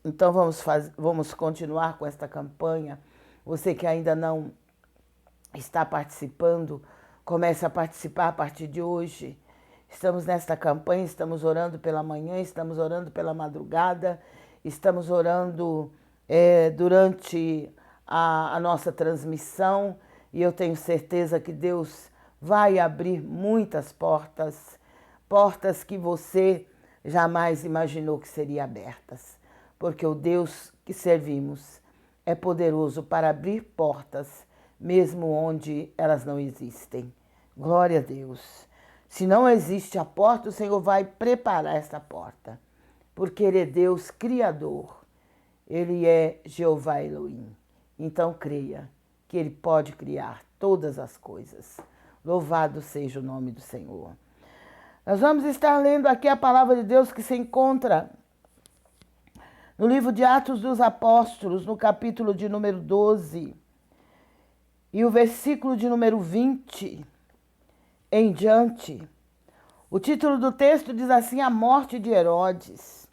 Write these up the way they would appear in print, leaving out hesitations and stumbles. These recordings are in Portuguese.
Então vamos continuar com esta campanha. Você que ainda não está participando, comece a participar a partir de hoje. Estamos nesta campanha, estamos orando pela manhã, estamos orando pela madrugada, estamos orando durante a nossa transmissão, e eu tenho certeza que Deus vai abrir muitas portas, portas que você jamais imaginou que seriam abertas, porque o Deus que servimos é poderoso para abrir portas, mesmo onde elas não existem. Glória a Deus. Se não existe a porta, o Senhor vai preparar essa porta, porque Ele é Deus Criador, Ele é Jeová Elohim. Então creia que Ele pode criar todas as coisas. Louvado seja o nome do Senhor. Nós vamos estar lendo aqui a palavra de Deus que se encontra no livro de Atos dos Apóstolos, no capítulo de número 12, e o versículo de número 20 em diante. O título do texto diz assim: a morte de Herodes.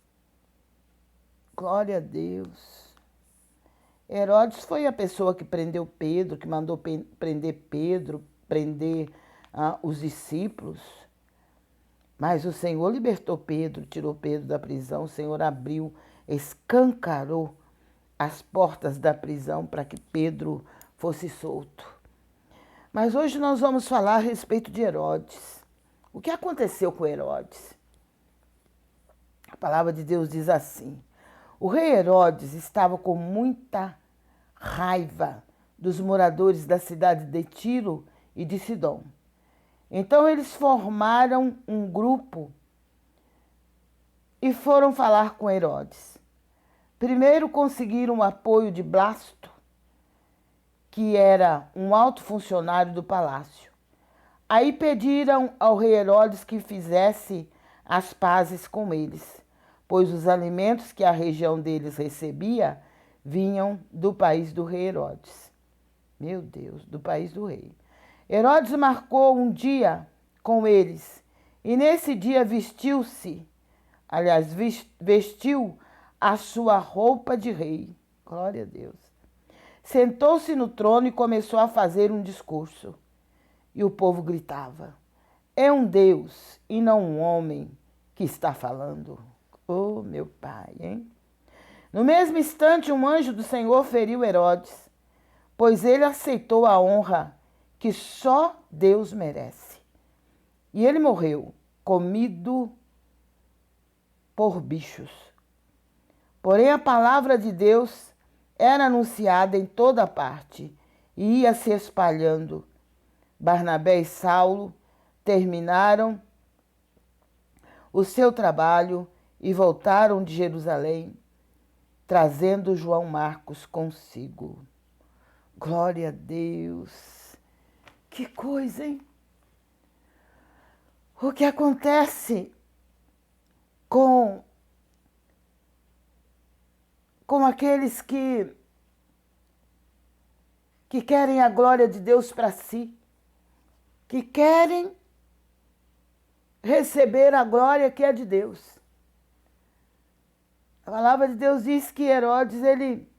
Glória a Deus. Herodes foi a pessoa que prendeu Pedro, que mandou prender Pedro, prender os discípulos. Mas o Senhor libertou Pedro, tirou Pedro da prisão. O Senhor abriu, escancarou as portas da prisão para que Pedro fosse solto. Mas hoje nós vamos falar a respeito de Herodes. O que aconteceu com Herodes? A palavra de Deus diz assim: o rei Herodes estava com muita raiva dos moradores da cidade de Tiro e de Sidom. Então eles formaram um grupo e foram falar com Herodes. Primeiro conseguiram o apoio de Blasto, que era um alto funcionário do palácio. Aí pediram ao rei Herodes que fizesse as pazes com eles, pois os alimentos que a região deles recebia vinham do país do rei Herodes. Meu Deus, do país do rei. Herodes marcou um dia com eles, e nesse dia vestiu a sua roupa de rei. Glória a Deus. Sentou-se no trono e começou a fazer um discurso. E o povo gritava: é um Deus e não um homem que está falando. Oh, meu pai, hein? No mesmo instante, um anjo do Senhor feriu Herodes, pois ele aceitou a honra que só Deus merece. E ele morreu, comido por bichos. Porém, a palavra de Deus era anunciada em toda parte e ia se espalhando. Barnabé e Saulo terminaram o seu trabalho e voltaram de Jerusalém, trazendo João Marcos consigo. Glória a Deus! Que coisa, hein? O que acontece com aqueles que querem a glória de Deus para si, que querem receber a glória que é de Deus. A palavra de Deus diz que Herodes, ele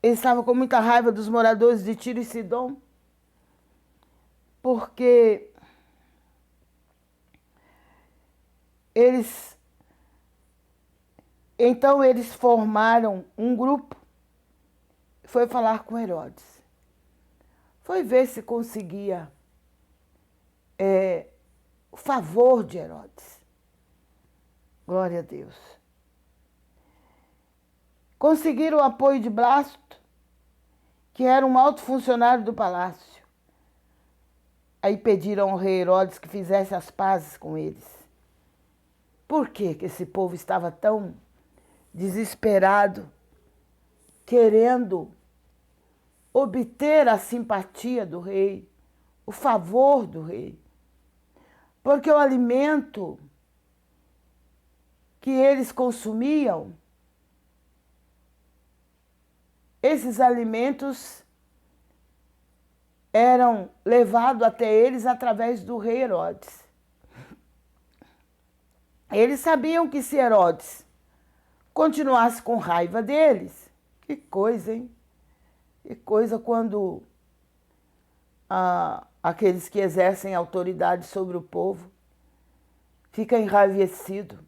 estava com muita raiva dos moradores de Tiro e Sidom, porque então eles formaram um grupo, foi falar com Herodes, foi ver se conseguia o favor de Herodes. Glória a Deus. Conseguiram o apoio de Blasto, que era um alto funcionário do palácio. Aí pediram ao rei Herodes que fizesse as pazes com eles. Por que esse povo estava tão desesperado, querendo obter a simpatia do rei, o favor do rei? Porque o alimento que eles consumiam, esses alimentos eram levados até eles através do rei Herodes. Eles sabiam que se Herodes continuasse com raiva deles. Que coisa, hein? Que coisa quando aqueles que exercem autoridade sobre o povo fica enraivecido,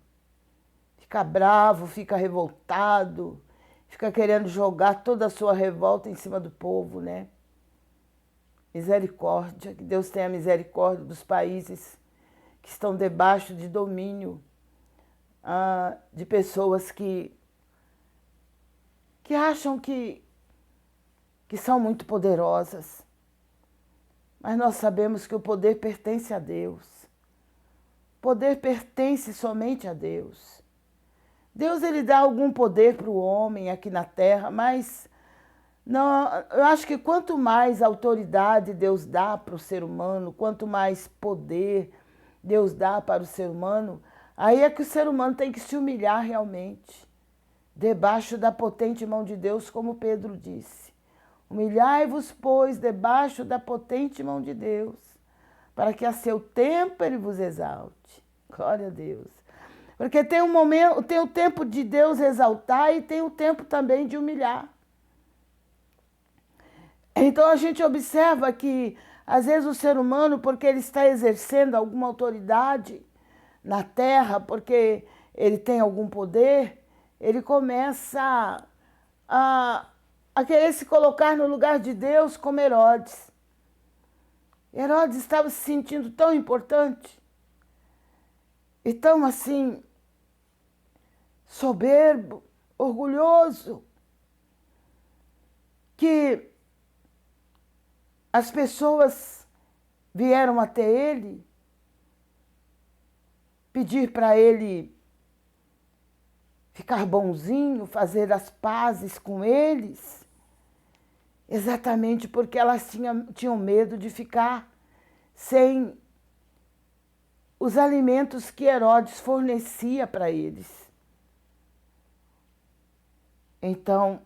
fica bravo, fica revoltado, fica querendo jogar toda a sua revolta em cima do povo, né? Misericórdia, que Deus tenha misericórdia dos países que estão debaixo de domínio de pessoas que acham que são muito poderosas. Mas nós sabemos que o poder pertence a Deus. O poder pertence somente a Deus. Deus, ele dá algum poder para o homem aqui na terra, mas não, eu acho que quanto mais autoridade Deus dá para o ser humano, quanto mais poder Deus dá para o ser humano, aí é que o ser humano tem que se humilhar realmente, debaixo da potente mão de Deus, como Pedro disse. Humilhai-vos, pois, debaixo da potente mão de Deus, para que a seu tempo ele vos exalte. Glória a Deus. Porque tem um momento, tem o tempo de Deus exaltar e tem o tempo também de humilhar. Então a gente observa que, às vezes, o ser humano, porque ele está exercendo alguma autoridade na terra, porque ele tem algum poder, ele começa a querer se colocar no lugar de Deus, como Herodes. Herodes estava se sentindo tão importante e tão assim soberbo, orgulhoso, que as pessoas vieram até ele pedir para ele ficar bonzinho, fazer as pazes com eles, exatamente porque elas tinham medo de ficar sem os alimentos que Herodes fornecia para eles. Então,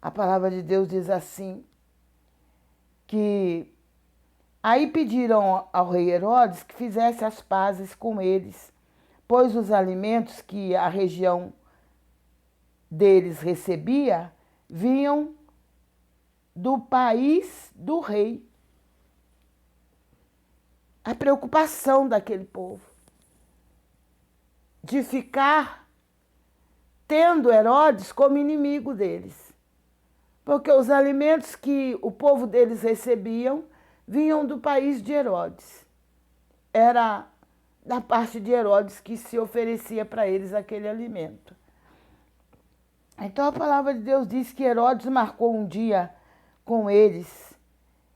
a palavra de Deus diz assim, que aí pediram ao rei Herodes que fizesse as pazes com eles, pois os alimentos que a região deles recebia vinham do país do rei. A preocupação daquele povo de ficar tendo Herodes como inimigo deles. Porque os alimentos que o povo deles recebiam vinham do país de Herodes. Era da parte de Herodes que se oferecia para eles aquele alimento. Então a palavra de Deus diz que Herodes marcou um dia com eles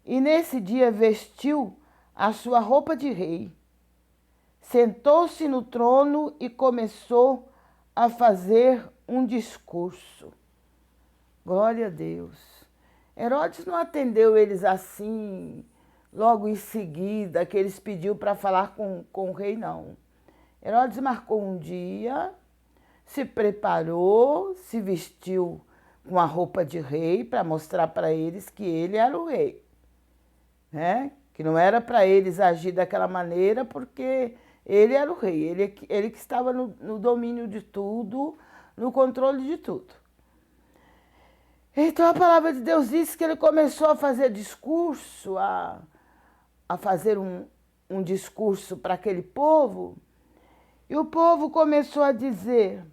e nesse dia vestiu a sua roupa de rei, sentou-se no trono e começou a fazer um discurso. Glória a Deus. Herodes não atendeu eles assim, logo em seguida, que eles pediu para falar com o rei, não. Herodes marcou um dia, se preparou, se vestiu com a roupa de rei para mostrar para eles que ele era o rei, né? Que não era para eles agir daquela maneira porque ele era o rei, ele que estava no domínio de tudo, no controle de tudo. Então a palavra de Deus diz que ele começou a fazer discurso, a fazer um discurso para aquele povo, e o povo começou a dizer: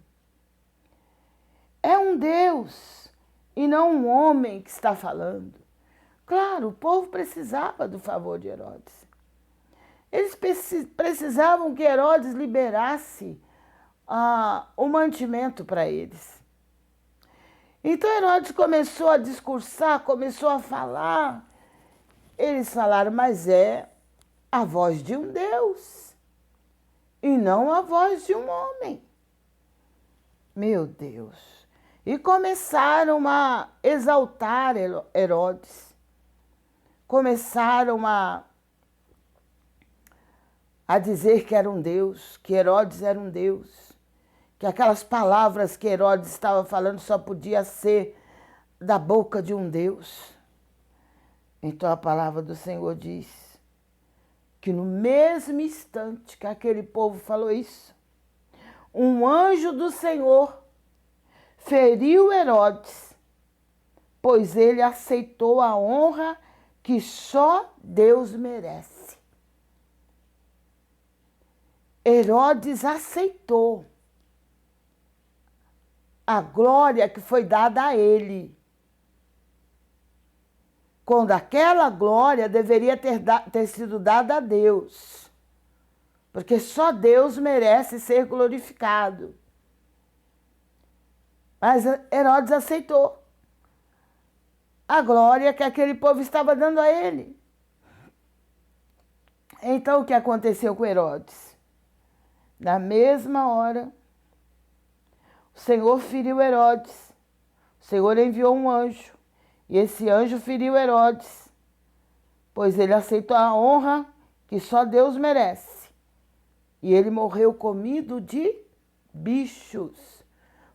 é um Deus e não um homem que está falando. Claro, o povo precisava do favor de Herodes. Eles precisavam que Herodes liberasse o mantimento para eles. Então Herodes começou a discursar, começou a falar. Eles falaram, mas é a voz de um Deus e não a voz de um homem. Meu Deus. E começaram a exaltar Herodes. Começaram a dizer que era um Deus, que Herodes era um Deus, que aquelas palavras que Herodes estava falando só podia ser da boca de um Deus. Então a palavra do Senhor diz que no mesmo instante que aquele povo falou isso, um anjo do Senhor feriu Herodes, pois ele aceitou a honra que só Deus merece. Herodes aceitou a glória que foi dada a ele, quando aquela glória deveria ter sido dada a Deus, porque só Deus merece ser glorificado. Mas Herodes aceitou a glória que aquele povo estava dando a ele. Então, o que aconteceu com Herodes? Na mesma hora, o Senhor feriu Herodes. O Senhor enviou um anjo. E esse anjo feriu Herodes, pois ele aceitou a honra que só Deus merece. E ele morreu comido de bichos,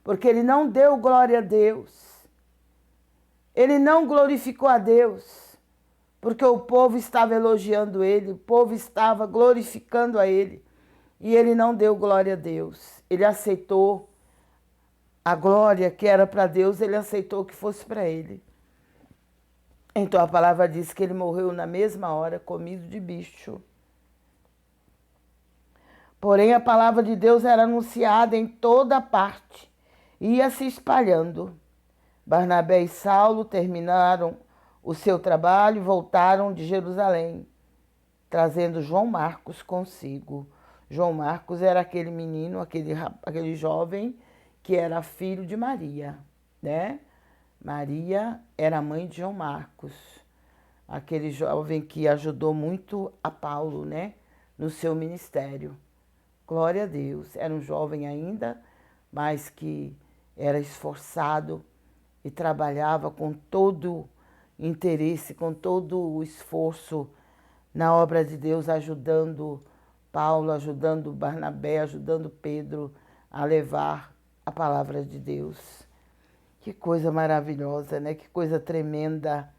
porque ele não deu glória a Deus. Ele não glorificou a Deus, porque o povo estava elogiando ele, o povo estava glorificando a ele. E ele não deu glória a Deus. Ele aceitou a glória que era para Deus, ele aceitou que fosse para ele. Então a palavra diz que ele morreu na mesma hora, comido de bicho. Porém a palavra de Deus era anunciada em toda parte, ia se espalhando. Barnabé e Saulo terminaram o seu trabalho e voltaram de Jerusalém, trazendo João Marcos consigo. João Marcos era aquele menino, aquele jovem que era filho de Maria, né? Maria era a mãe de João Marcos, aquele jovem que ajudou muito a Paulo, né, no seu ministério. Glória a Deus, era um jovem ainda, mas que era esforçado e trabalhava com todo interesse, com todo o esforço na obra de Deus, ajudando Paulo, ajudando Barnabé, ajudando Pedro a levar a palavra de Deus. Que coisa maravilhosa, né? Que coisa tremenda.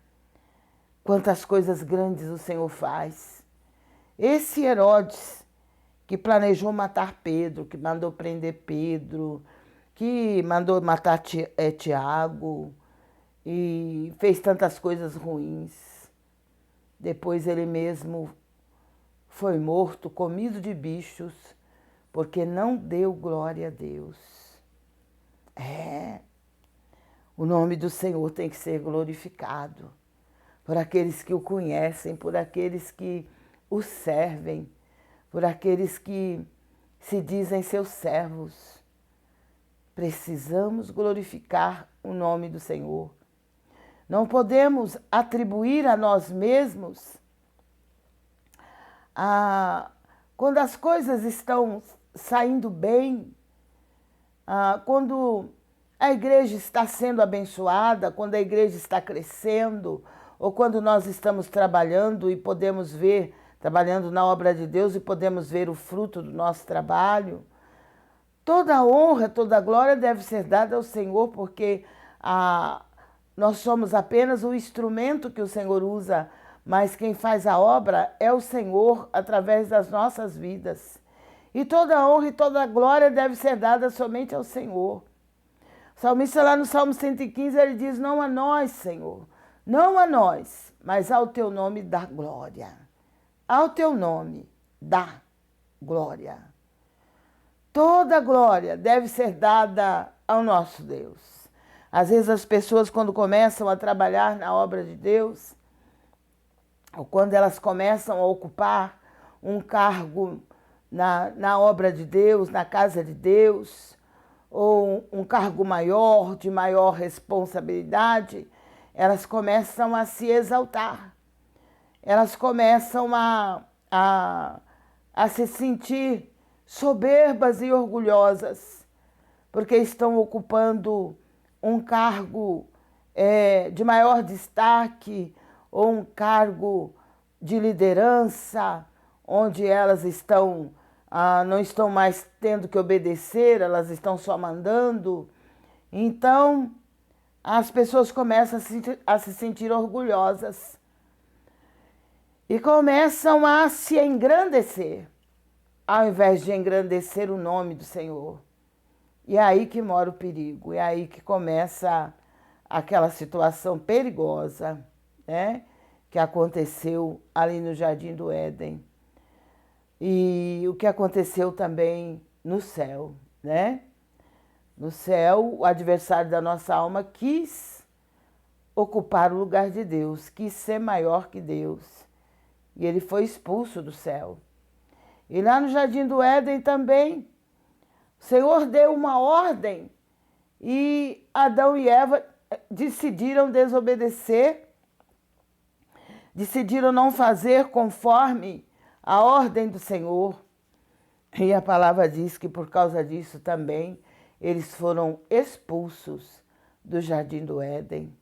Quantas coisas grandes o Senhor faz. Esse Herodes que planejou matar Pedro, que mandou prender Pedro, que mandou matar Tiago e fez tantas coisas ruins. Depois ele mesmo foi morto, comido de bichos, porque não deu glória a Deus. O nome do Senhor tem que ser glorificado por aqueles que o conhecem, por aqueles que o servem, por aqueles que se dizem seus servos. Precisamos glorificar o nome do Senhor. Não podemos atribuir a nós mesmos, quando as coisas estão saindo bem, quando a igreja está sendo abençoada, quando a igreja está crescendo, ou quando nós estamos trabalhando e podemos ver, trabalhando na obra de Deus e podemos ver o fruto do nosso trabalho, toda a honra, toda a glória deve ser dada ao Senhor, porque nós somos apenas o instrumento que o Senhor usa, mas quem faz a obra é o Senhor através das nossas vidas. E toda a honra e toda a glória deve ser dada somente ao Senhor. O salmista lá no Salmo 115, ele diz, não a nós, Senhor, não a nós, mas ao teu nome dá glória. Ao teu nome dá glória. Toda glória deve ser dada ao nosso Deus. Às vezes as pessoas, quando começam a trabalhar na obra de Deus, ou quando elas começam a ocupar um cargo na obra de Deus, na casa de Deus, ou um cargo maior, de maior responsabilidade, elas começam a se exaltar. Elas começam a se sentir soberbas e orgulhosas, porque estão ocupando um cargo de maior destaque ou um cargo de liderança, onde elas não estão mais tendo que obedecer, elas estão só mandando. Então, as pessoas começam a se sentir orgulhosas e começam a se engrandecer, ao invés de engrandecer o nome do Senhor. E é aí que mora o perigo, é aí que começa aquela situação perigosa, né? Que aconteceu ali no Jardim do Éden. E o que aconteceu também no céu, né? No céu, o adversário da nossa alma quis ocupar o lugar de Deus, quis ser maior que Deus. E ele foi expulso do céu. E lá no Jardim do Éden também, o Senhor deu uma ordem e Adão e Eva decidiram desobedecer, decidiram não fazer conforme a ordem do Senhor. E a palavra diz que por causa disso também eles foram expulsos do Jardim do Éden.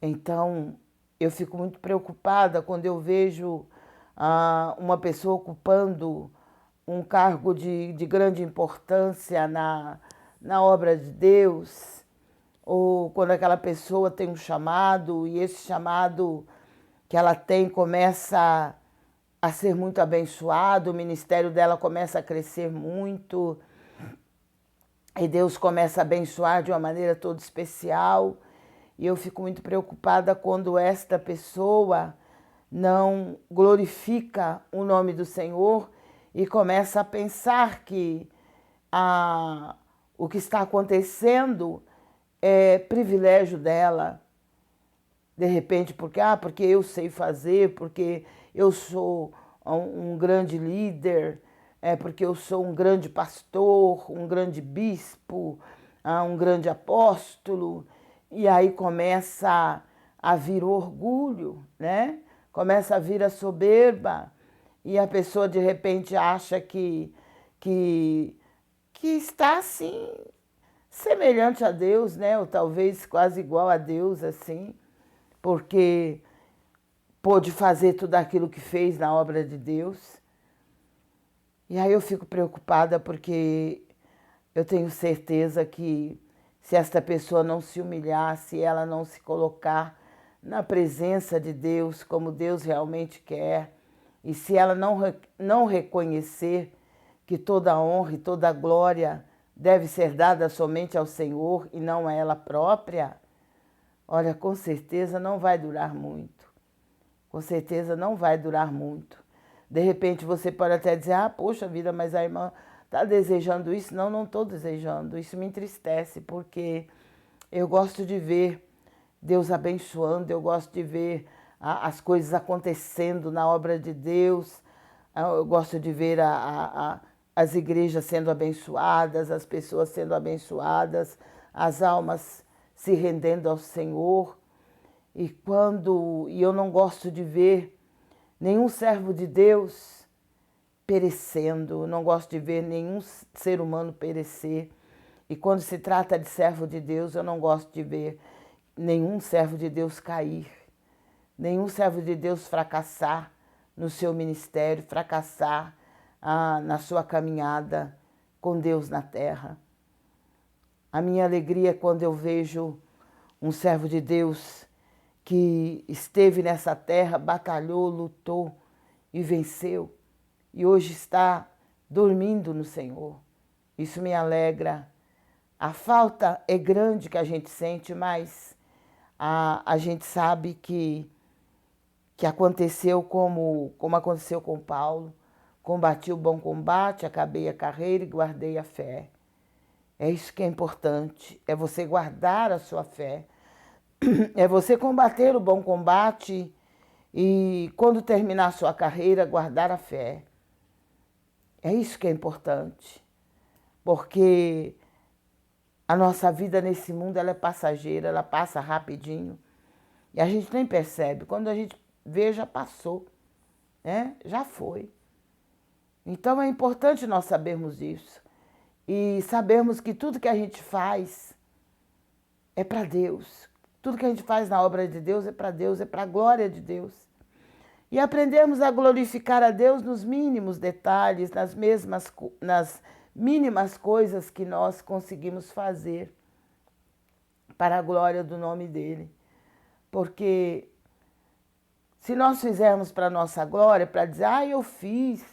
Então, eu fico muito preocupada quando eu vejo uma pessoa ocupando um cargo de grande importância na obra de Deus, ou quando aquela pessoa tem um chamado e esse chamado que ela tem começa a ser muito abençoado, o ministério dela começa a crescer muito e Deus começa a abençoar de uma maneira toda especial. E eu fico muito preocupada quando esta pessoa não glorifica o nome do Senhor e começa a pensar que o que está acontecendo é privilégio dela. De repente, porque eu sei fazer, porque eu sou um grande líder, porque eu sou um grande pastor, um grande bispo, um grande apóstolo. E aí começa a vir o orgulho, né? Começa a vir a soberba. E a pessoa de repente acha que está assim, semelhante a Deus, né? Ou talvez quase igual a Deus, assim, porque pôde fazer tudo aquilo que fez na obra de Deus. E aí eu fico preocupada porque eu tenho certeza que se esta pessoa não se humilhar, se ela não se colocar na presença de Deus como Deus realmente quer, e se ela não reconhecer que toda a honra e toda a glória deve ser dada somente ao Senhor e não a ela própria, olha, com certeza não vai durar muito. Com certeza não vai durar muito. De repente você pode até dizer, poxa vida, mas a irmã está desejando isso? Não, não estou desejando. Isso me entristece, porque eu gosto de ver Deus abençoando, eu gosto de ver as coisas acontecendo na obra de Deus, eu gosto de ver as igrejas sendo abençoadas, as pessoas sendo abençoadas, as almas se rendendo ao Senhor. E eu não gosto de ver nenhum servo de Deus perecendo, não gosto de ver nenhum ser humano perecer. E quando se trata de servo de Deus, eu não gosto de ver nenhum servo de Deus cair, nenhum servo de Deus fracassar no seu ministério, fracassar na sua caminhada com Deus na terra. A minha alegria é quando eu vejo um servo de Deus que esteve nessa terra, batalhou, lutou e venceu, e hoje está dormindo no Senhor. Isso me alegra. A falta é grande que a gente sente, mas a gente sabe que aconteceu como aconteceu com Paulo. Combati o bom combate, acabei a carreira e guardei a fé. É isso que é importante, é você guardar a sua fé. É você combater o bom combate e, quando terminar a sua carreira, guardar a fé. É isso que é importante, porque a nossa vida nesse mundo ela é passageira, ela passa rapidinho e a gente nem percebe. Quando a gente vê, já passou, né? Já foi. Então é importante nós sabermos isso e sabermos que tudo que a gente faz é para Deus. Tudo que a gente faz na obra de Deus é para Deus, é para a glória de Deus. E aprendemos a glorificar a Deus nos mínimos detalhes, nas mínimas coisas que nós conseguimos fazer para a glória do nome dEle. Porque se nós fizermos para a nossa glória, para dizer, eu fiz,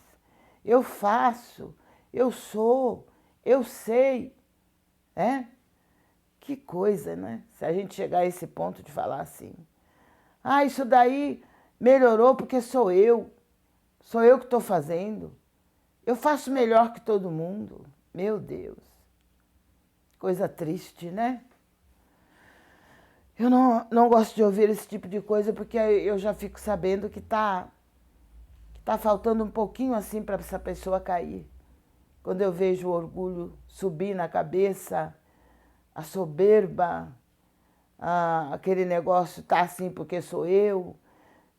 eu faço, eu sou, eu sei, É? Que coisa, né? Se a gente chegar a esse ponto de falar assim. Ah, isso daí melhorou porque sou eu. Sou eu que estou fazendo. Eu faço melhor que todo mundo. Meu Deus. Coisa triste, né? Eu não gosto de ouvir esse tipo de coisa porque eu já fico sabendo que tá faltando um pouquinho assim para essa pessoa cair. Quando eu vejo o orgulho subir na cabeça, a soberba, aquele negócio tá assim porque sou eu,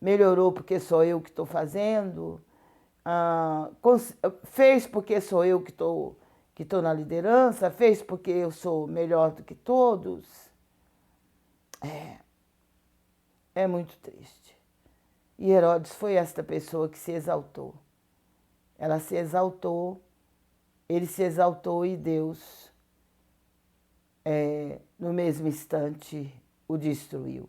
melhorou porque sou eu que estou fazendo, fez porque sou eu que estou na liderança, fez porque eu sou melhor do que todos. É muito triste. E Herodes foi esta pessoa que se exaltou. Ela se exaltou, ele se exaltou e Deus, no mesmo instante, o destruiu.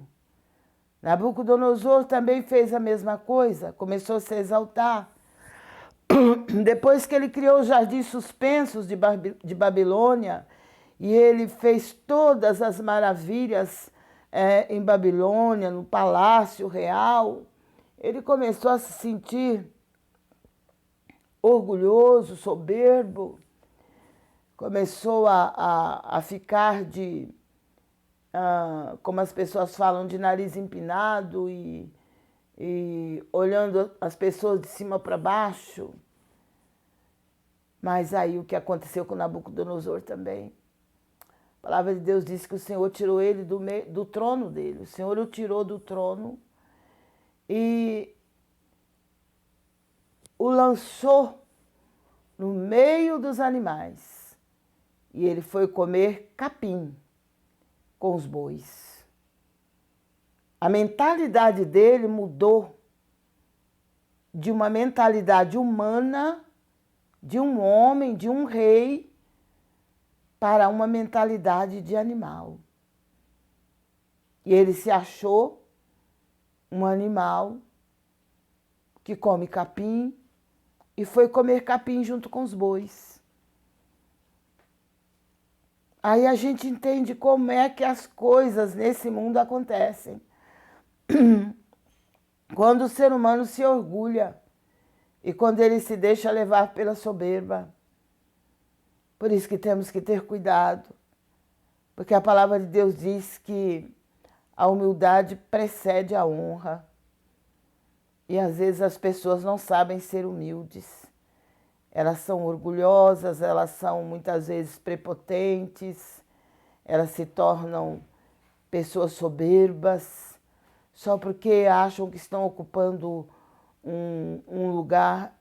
Nabucodonosor também fez a mesma coisa, começou a se exaltar. Depois que ele criou os jardins suspensos de Babilônia, e ele fez todas as maravilhas em Babilônia, no palácio real, ele começou a se sentir orgulhoso, soberbo, começou a ficar como as pessoas falam, de nariz empinado e olhando as pessoas de cima para baixo. Mas aí o que aconteceu com Nabucodonosor também? A palavra de Deus diz que o Senhor tirou ele do trono dele. O Senhor o tirou do trono e o lançou no meio dos animais. E ele foi comer capim com os bois. A mentalidade dele mudou de uma mentalidade humana, de um homem, de um rei, para uma mentalidade de animal. E ele se achou um animal que come capim e foi comer capim junto com os bois. Aí a gente entende como é que as coisas nesse mundo acontecem. Quando o ser humano se orgulha e quando ele se deixa levar pela soberba. Por isso que temos que ter cuidado, porque a palavra de Deus diz que a humildade precede a honra. E às vezes as pessoas não sabem ser humildes. Elas são orgulhosas, elas são muitas vezes prepotentes, elas se tornam pessoas soberbas, só porque acham que estão ocupando um lugar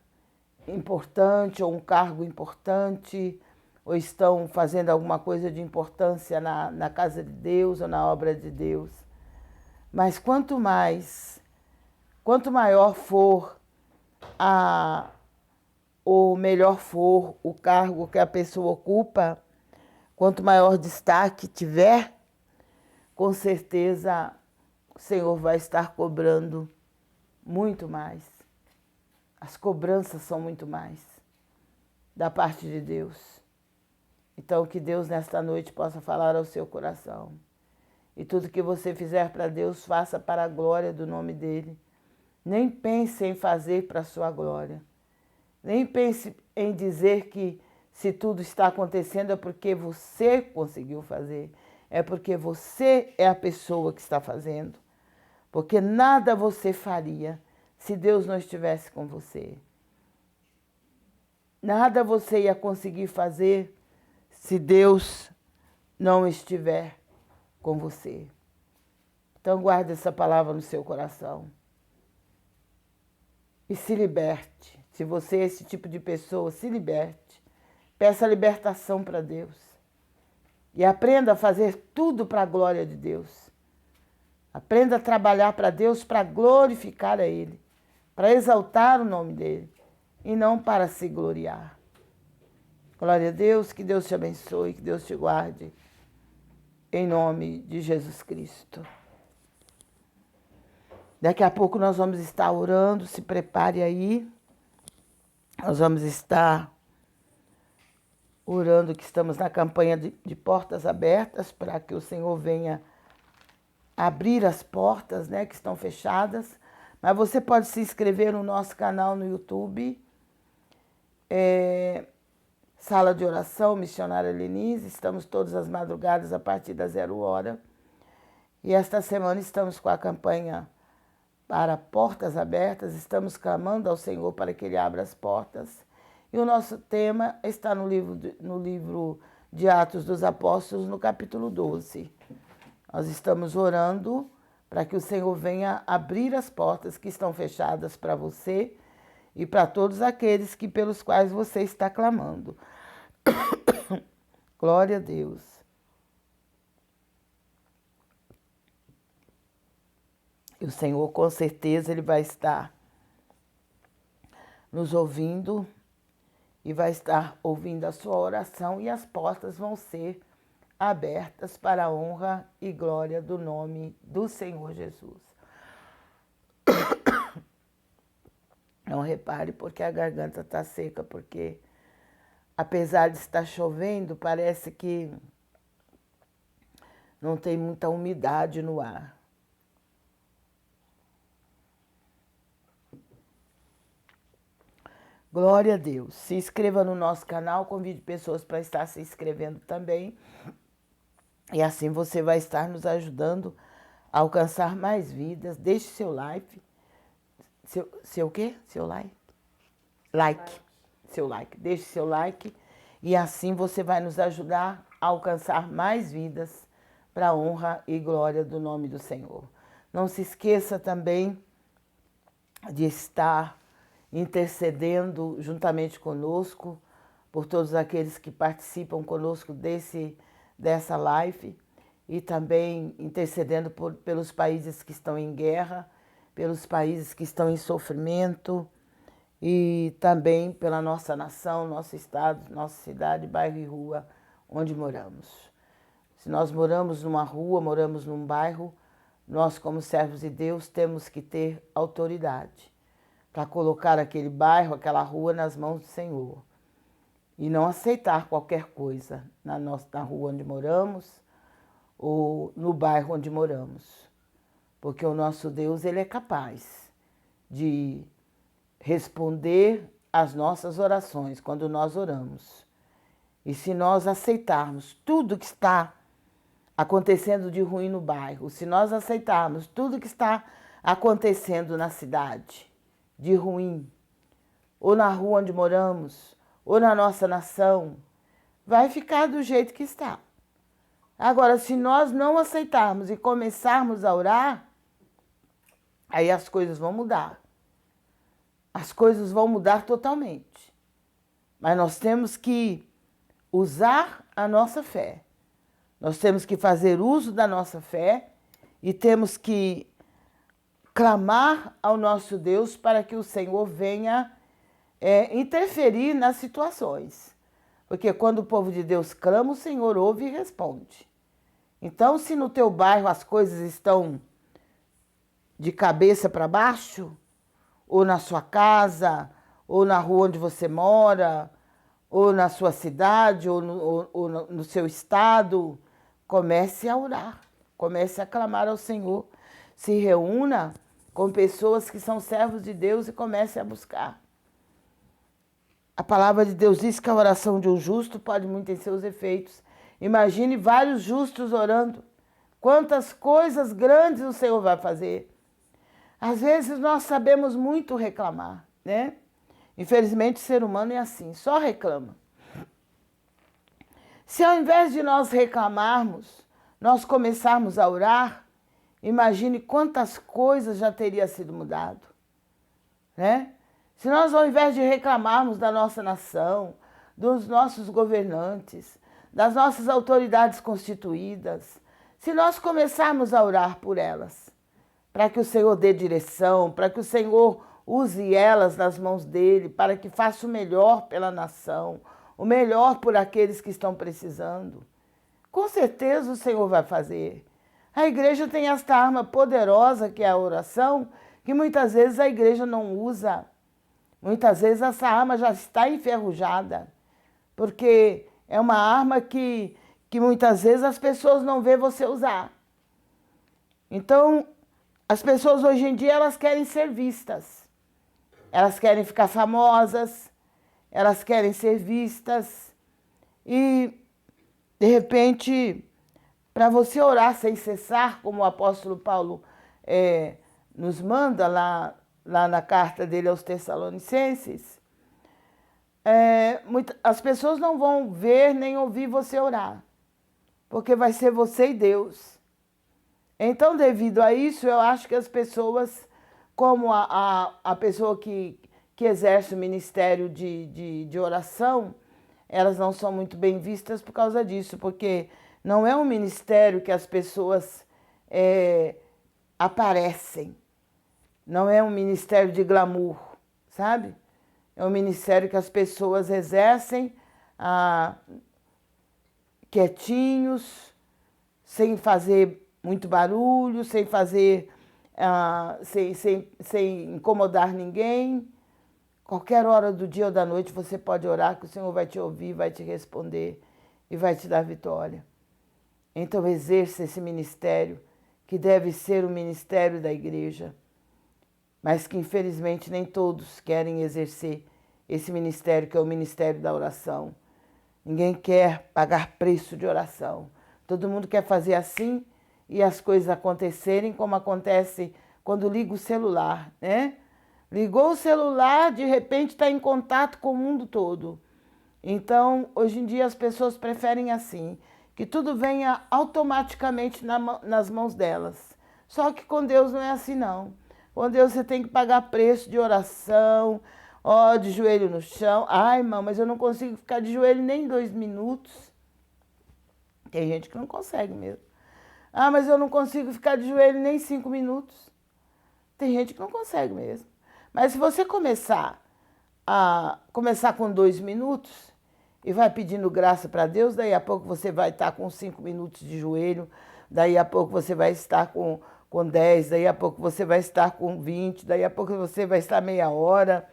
importante ou um cargo importante, ou estão fazendo alguma coisa de importância na casa de Deus ou na obra de Deus. Mas quanto maior for ou melhor for o cargo que a pessoa ocupa, quanto maior destaque tiver, com certeza o Senhor vai estar cobrando muito mais. As cobranças são muito mais da parte de Deus. Então, que Deus nesta noite possa falar ao seu coração. E tudo que você fizer para Deus, faça para a glória do nome dEle. Nem pense em fazer para a sua glória. Nem pense em dizer que se tudo está acontecendo é porque você conseguiu fazer. É porque você é a pessoa que está fazendo. Porque nada você faria se Deus não estivesse com você. Nada você ia conseguir fazer se Deus não estiver com você. Então guarde essa palavra no seu coração. E se liberte. Se você é esse tipo de pessoa, se liberte. Peça libertação para Deus. E aprenda a fazer tudo para a glória de Deus. Aprenda a trabalhar para Deus, para glorificar a Ele, para exaltar o nome dEle e não para se gloriar. Glória a Deus, que Deus te abençoe, que Deus te guarde, em nome de Jesus Cristo. Daqui a pouco nós vamos estar orando, se prepare aí. Nós vamos estar orando que estamos na campanha de portas abertas para que o Senhor venha abrir as portas, né, que estão fechadas. Mas você pode se inscrever no nosso canal no YouTube, Sala de Oração Missionária Lenise. Estamos todas as madrugadas a partir das 0h. E esta semana estamos com a campanha para portas abertas. Estamos clamando ao Senhor para que Ele abra as portas. E o nosso tema está no livro de Atos dos Apóstolos, no capítulo 12. Nós estamos orando para que o Senhor venha abrir as portas que estão fechadas para você e para todos aqueles pelos quais você está clamando. Glória a Deus. E o Senhor, com certeza, Ele vai estar nos ouvindo e vai estar ouvindo a sua oração, e as portas vão ser abertas para a honra e glória do nome do Senhor Jesus. Não repare porque a garganta está seca, porque apesar de estar chovendo, parece que não tem muita umidade no ar. Glória a Deus. Se inscreva no nosso canal, convide pessoas para estar se inscrevendo também. E assim você vai estar nos ajudando a alcançar mais vidas. Deixe seu like. Seu quê? Seu like? Like. Seu like. Deixe seu like. E assim você vai nos ajudar a alcançar mais vidas para a honra e glória do nome do Senhor. Não se esqueça também de estar intercedendo juntamente conosco por todos aqueles que participam conosco dessa live, e também intercedendo pelos países que estão em guerra, pelos países que estão em sofrimento, e também pela nossa nação, nosso estado, nossa cidade, bairro e rua onde moramos. Se nós moramos numa rua, moramos num bairro, nós, como servos de Deus, temos que ter autoridade para colocar aquele bairro, aquela rua nas mãos do Senhor. E não aceitar qualquer coisa na rua onde moramos ou no bairro onde moramos. Porque o nosso Deus, Ele é capaz de responder às nossas orações quando nós oramos. E se nós aceitarmos tudo que está acontecendo de ruim no bairro, se nós aceitarmos tudo que está acontecendo na cidade de ruim, ou na rua onde moramos, ou na nossa nação, vai ficar do jeito que está. Agora, se nós não aceitarmos e começarmos a orar, aí as coisas vão mudar. As coisas vão mudar totalmente. Mas nós temos que usar a nossa fé. Nós temos que fazer uso da nossa fé e temos que clamar ao nosso Deus para que o Senhor venha interferir nas situações. Porque quando o povo de Deus clama, o Senhor ouve e responde. Então, se no teu bairro as coisas estão de cabeça para baixo, ou na sua casa, ou na rua onde você mora, ou na sua cidade, ou no seu estado, comece a orar, comece a clamar ao Senhor. Se reúna com pessoas que são servos de Deus e comece a buscar. A palavra de Deus diz que a oração de um justo pode muito em seus efeitos. Imagine vários justos orando. Quantas coisas grandes o Senhor vai fazer. Às vezes nós sabemos muito reclamar, né? Infelizmente o ser humano é assim, só reclama. Se ao invés de nós reclamarmos, nós começarmos a orar, imagine quantas coisas já teria sido mudado, né? Se nós, ao invés de reclamarmos da nossa nação, dos nossos governantes, das nossas autoridades constituídas, se nós começarmos a orar por elas, para que o Senhor dê direção, para que o Senhor use elas nas mãos dele, para que faça o melhor pela nação, o melhor por aqueles que estão precisando, com certeza o Senhor vai fazer. A igreja tem esta arma poderosa que é a oração, que muitas vezes a igreja não usa. Muitas vezes essa arma já está enferrujada, porque é uma arma que muitas vezes as pessoas não vê você usar. Então, as pessoas hoje em dia, elas querem ser vistas. Elas querem ficar famosas, elas querem ser vistas. E, de repente, para você orar sem cessar, como o apóstolo Paulo nos manda lá na carta dele aos Tessalonicenses, as pessoas não vão ver nem ouvir você orar, porque vai ser você e Deus. Então, devido a isso, eu acho que as pessoas, como a pessoa que exerce o ministério de oração, elas não são muito bem vistas por causa disso, porque não é um ministério que as pessoas aparecem, não é um ministério de glamour, sabe? É um ministério que as pessoas exercem quietinhos, sem fazer muito barulho, sem fazer, sem incomodar ninguém. Qualquer hora do dia ou da noite você pode orar que o Senhor vai te ouvir, vai te responder e vai te dar vitória. Então exerça esse ministério, que deve ser o ministério da igreja, mas que infelizmente nem todos querem exercer esse ministério, que é o ministério da oração. Ninguém quer pagar preço de oração. Todo mundo quer fazer assim e as coisas acontecerem como acontece quando liga o celular, né? Ligou o celular, de repente está em contato com o mundo todo. Então, hoje em dia as pessoas preferem assim, que tudo venha automaticamente nas mãos delas. Só que com Deus não é assim não. Com Deus você tem que pagar preço de oração, de joelho no chão. Ai, irmão, mas eu não consigo ficar de joelho nem 2 minutos. Tem gente que não consegue mesmo. Ah, mas eu não consigo ficar de joelho nem 5 minutos. Tem gente que não consegue mesmo. Mas se você começar com 2 minutos e vai pedindo graça para Deus, daí a pouco você vai estar com 5 minutos de joelho, daí a pouco você vai estar com 10, daí a pouco você vai estar com 20, daí a pouco você vai estar meia hora.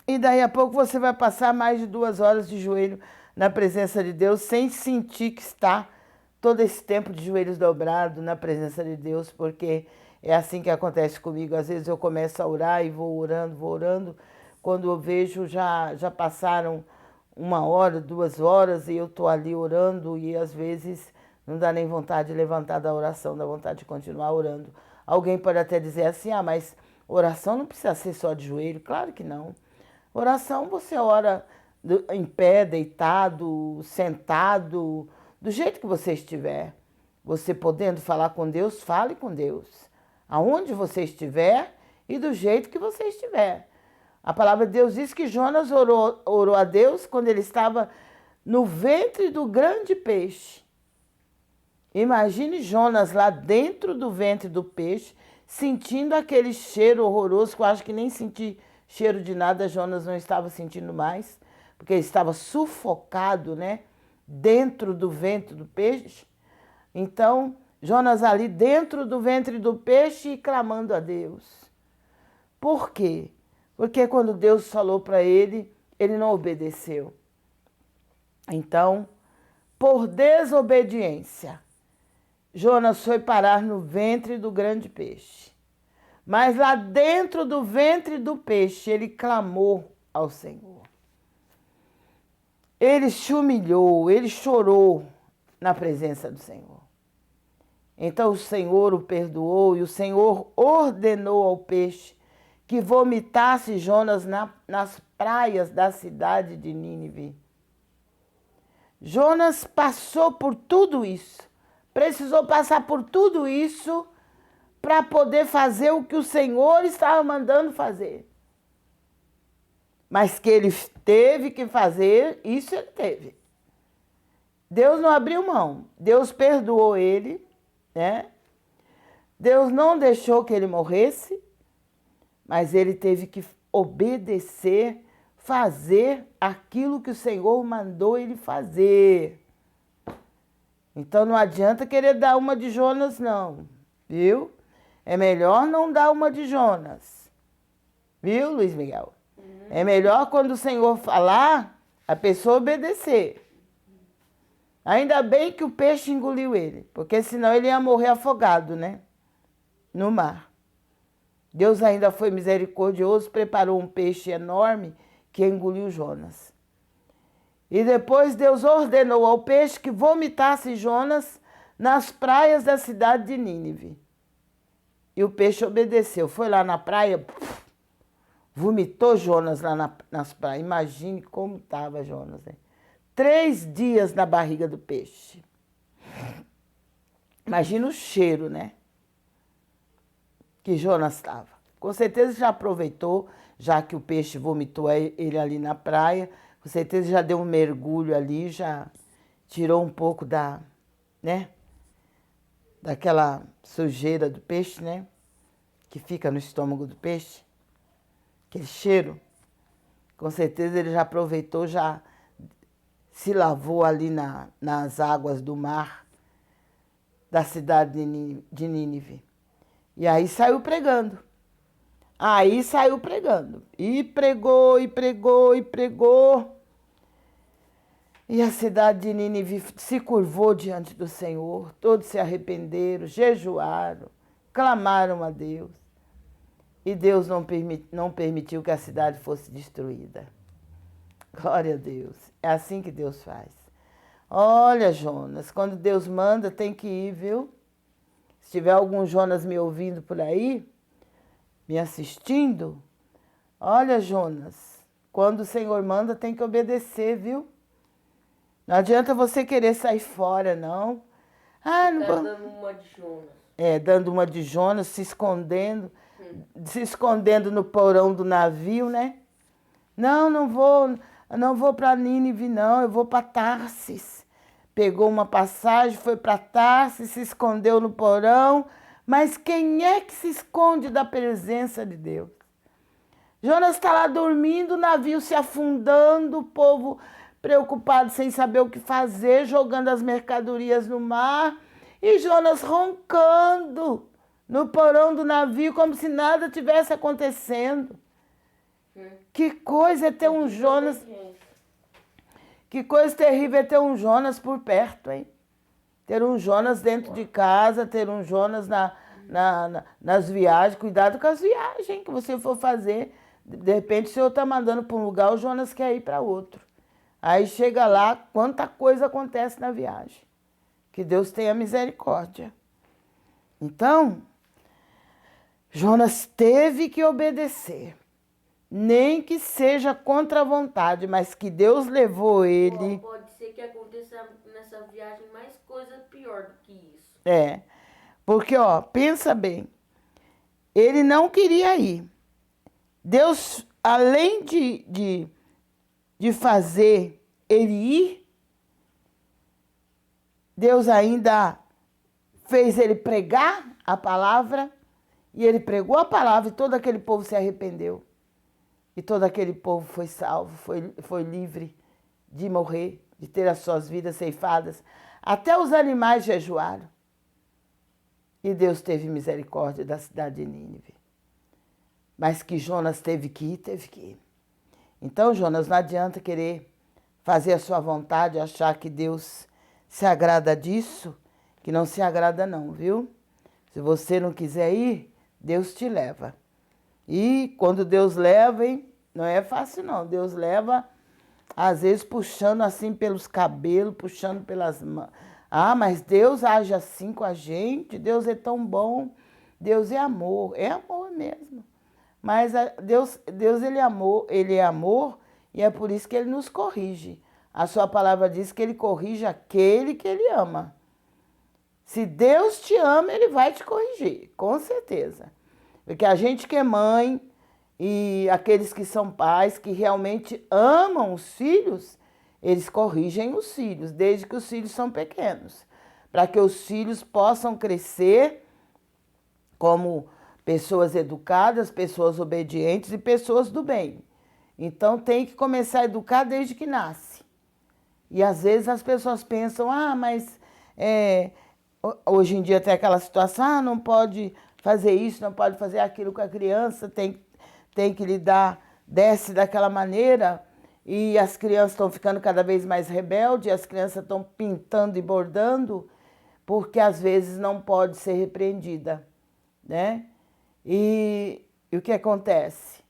E daí a pouco você vai passar mais de 2 horas de joelho na presença de Deus, sem sentir que está todo esse tempo de joelhos dobrados na presença de Deus, porque é assim que acontece comigo. Às vezes eu começo a orar e vou orando. Quando eu vejo, já passaram 1 hora, 2 horas, e eu estou ali orando, e às vezes não dá nem vontade de levantar da oração, dá vontade de continuar orando. Alguém pode até dizer assim, mas oração não precisa ser só de joelho. Claro que não. Oração você ora em pé, deitado, sentado, do jeito que você estiver. Você podendo falar com Deus, fale com Deus. Aonde você estiver e do jeito que você estiver. A palavra de Deus diz que Jonas orou a Deus quando ele estava no ventre do grande peixe. Imagine Jonas lá dentro do ventre do peixe, sentindo aquele cheiro horroroso, que eu acho que nem senti cheiro de nada, Jonas não estava sentindo mais, porque ele estava sufocado, né, dentro do ventre do peixe. Então, Jonas ali dentro do ventre do peixe e clamando a Deus. Por quê? Porque quando Deus falou para ele, ele não obedeceu. Então, por desobediência, Jonas foi parar no ventre do grande peixe. Mas lá dentro do ventre do peixe, ele clamou ao Senhor. Ele se humilhou, ele chorou na presença do Senhor. Então o Senhor o perdoou e o Senhor ordenou ao peixe que vomitasse Jonas nas praias da cidade de Nínive. Jonas passou por tudo isso, precisou passar por tudo isso para poder fazer o que o Senhor estava mandando fazer. Mas que ele teve que fazer, isso ele teve. Deus não abriu mão, Deus perdoou ele, né? Deus não deixou que ele morresse, mas ele teve que obedecer, fazer aquilo que o Senhor mandou ele fazer. Então não adianta querer dar uma de Jonas, não, viu? É melhor não dar uma de Jonas, viu, Luiz Miguel? É melhor quando o Senhor falar, a pessoa obedecer. Ainda bem que o peixe engoliu ele, porque senão ele ia morrer afogado, né? No mar. Deus ainda foi misericordioso, preparou um peixe enorme que engoliu Jonas. E depois Deus ordenou ao peixe que vomitasse Jonas nas praias da cidade de Nínive. E o peixe obedeceu. Foi lá na praia, vomitou Jonas lá nas praias. Imagine como estava Jonas, né? 3 dias na barriga do peixe. Imagina o cheiro, né? Que Jonas estava. Com certeza já aproveitou, já que o peixe vomitou ele ali na praia. Com certeza já deu um mergulho ali, já tirou um pouco né? Daquela sujeira do peixe, né? Que fica no estômago do peixe. Aquele cheiro. Com certeza ele já aproveitou, já se lavou ali nas águas do mar da cidade de Nínive. E aí saiu pregando. E pregou, e pregou, e pregou. E a cidade de Nínive se curvou diante do Senhor. Todos se arrependeram, jejuaram, clamaram a Deus. E Deus não permitiu que a cidade fosse destruída. Glória a Deus. É assim que Deus faz. Olha, Jonas, quando Deus manda, tem que ir, viu? Se tiver algum Jonas me ouvindo por aí, me assistindo, olha, Jonas, quando o Senhor manda, tem que obedecer, viu? Não adianta você querer sair fora, não. Ah, não vou... dando uma de Jonas. Dando uma de Jonas, se escondendo no porão do navio, né? Não vou para Nínive, não, eu vou para Tarsis. Pegou uma passagem, foi para Tarsis, se escondeu no porão. Mas quem é que se esconde da presença de Deus? Jonas está lá dormindo, o navio se afundando, o povo preocupado sem saber o que fazer, jogando as mercadorias no mar. E Jonas roncando no porão do navio como se nada tivesse acontecendo. Que coisa é ter um Jonas... Que coisa terrível é ter um Jonas por perto, hein? Ter um Jonas dentro de casa, ter um Jonas nas viagens. Cuidado com as viagens que você for fazer. De repente o Senhor está mandando para um lugar, o Jonas quer ir para outro. Aí chega lá, quanta coisa acontece na viagem. Que Deus tenha misericórdia. Então, Jonas teve que obedecer. Nem que seja contra a vontade, mas que Deus levou ele. Pode ser que aconteça nessa viagem mais coisa pior do que isso. Porque, pensa bem, ele não queria ir. Deus, além de fazer ele ir, Deus ainda fez ele pregar a palavra, e ele pregou a palavra e todo aquele povo se arrependeu. E todo aquele povo foi salvo, foi livre de morrer, de ter as suas vidas ceifadas. Até os animais jejuaram. E Deus teve misericórdia da cidade de Nínive. Mas que Jonas teve que ir, teve que ir. Então, Jonas, não adianta querer fazer a sua vontade, achar que Deus se agrada disso, que não se agrada não, viu? Se você não quiser ir, Deus te leva. E quando Deus leva, hein, não é fácil não. Deus leva, às vezes, puxando assim pelos cabelos, puxando pelas mãos. Ah, mas Deus age assim com a gente. Deus é tão bom. Deus é amor mesmo. Mas Deus ele é amor e é por isso que ele nos corrige. A sua palavra diz que ele corrige aquele que ele ama. Se Deus te ama, ele vai te corrigir, com certeza. Porque a gente que é mãe e aqueles que são pais, que realmente amam os filhos, eles corrigem os filhos, desde que os filhos são pequenos, para que os filhos possam crescer como pessoas educadas, pessoas obedientes e pessoas do bem. Então tem que começar a educar desde que nasce. E às vezes as pessoas pensam, mas hoje em dia tem aquela situação, não pode fazer isso, não pode fazer aquilo com a criança, tem que lidar, desce daquela maneira. e as crianças estão ficando cada vez mais rebeldes, as crianças estão pintando e bordando, porque às vezes não pode ser repreendida, né? E o que acontece?